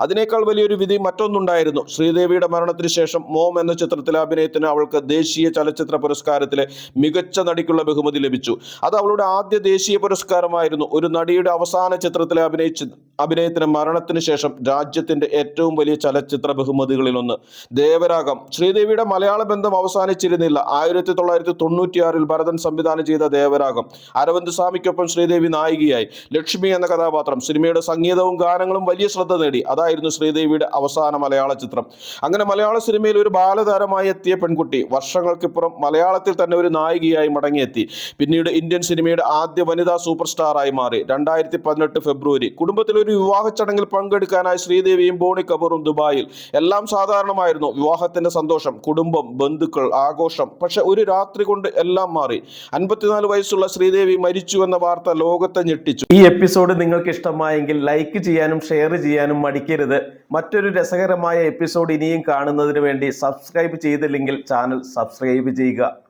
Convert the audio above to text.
അതിനേക്കാൾ വലിയൊരു വിധി മറ്റൊന്നുണ്ടായിരുന്നു. ശ്രീദേവിയുടെ മരണത്തിന് ശേഷം മോം എന്ന ചിത്രത്തിലെ അഭിനയത്തിന് അവൾക്ക് ദേശീയ ചലച്ചിത്ര പുരസ്കാരത്തിലെ മികച്ച നടിക്കുള്ള ബഹുമതി ലഭിച്ചു. അത് അവളുടെ ആദ്യ ദേശീയ പുരസ്കാരമായിരുന്നു. ഒരു നടിയുടെ അവസാന ചിത്രത്തിലെ അഭിനയത്തിന് മരണത്തിന് ശേഷം രാജ്യത്തിന്റെ ഏറ്റവും വലിയ ചലച്ചിത്ര ബഹുമതികളിലൊന്ന്. ദേവരാഗം. ശ്രീദേവിയുടെ മലയാള ബന്ധം അവസാനിച്ചിരുന്നില്ല. 1996 ഭരതൻ സംവിധാനം ചെയ്ത ദേവരാഗം. അരവിന്ദ് സ്വാമിക്കൊപ്പം ശ്രീദേവി നായികയായി. ലക്ഷ്മി എന്ന കഥാപാത്രം. സിനിമയുടെ സംഗീതവും ഗാനങ്ങളും വലിയ ശ്രദ്ധ നേടി. അതായിരുന്നു ശ്രീദേവിയുടെ അവസാന മലയാള ചിത്രം. അങ്ങനെ മലയാള സിനിമയിൽ ഒരു ബാലതാരമായി എത്തിയ പെൺകുട്ടി വർഷങ്ങൾക്കിപ്പുറം മലയാളത്തിൽ തന്നെ ഒരു നായികയായി മടങ്ങിയെത്തി. പിന്നീട് ഇന്ത്യൻ സിനിമയുടെ ആദ്യ വനിതാ സൂപ്പർ സ്റ്റാറായി മാറി. 2018 ഫെബ്രുവരി കുടുംബത്തിലെ ഒരു വിവാഹ ചടങ്ങിൽ പങ്കെടുക്കാനായി ശ്രീദേവിയും ബോണി കപൂറും ദുബായിൽ. എല്ലാം സാധാരണമായിരുന്നു. വിവാഹത്തിന്റെ സന്തോഷം, കുടുംബം, ബന്ധുക്കൾ, ആഘോഷം. പക്ഷെ ഒരു രാത്രി കൊണ്ട് എല്ലാം മാറി. 54 വയസ്സുള്ള ശ്രീദേവി മരിച്ചു എന്ന വാർത്ത ലോകത്തെ ഞെട്ടിച്ചു. ഈ എപ്പിസോഡ് നിങ്ങൾക്ക് ഇഷ്ടമായെങ്കിൽ ലൈക്ക് ചെയ്യാനും ഷെയർ ചെയ്യാനും മടിക്കരുത്. മറ്റൊരു രസകരമായ എപ്പിസോഡ് ഇനിയും കാണുന്നതിന് വേണ്ടി സബ്സ്ക്രൈബ് ചെയ്തില്ലെങ്കിൽ ചാനൽ സബ്സ്ക്രൈബ് ചെയ്യുക.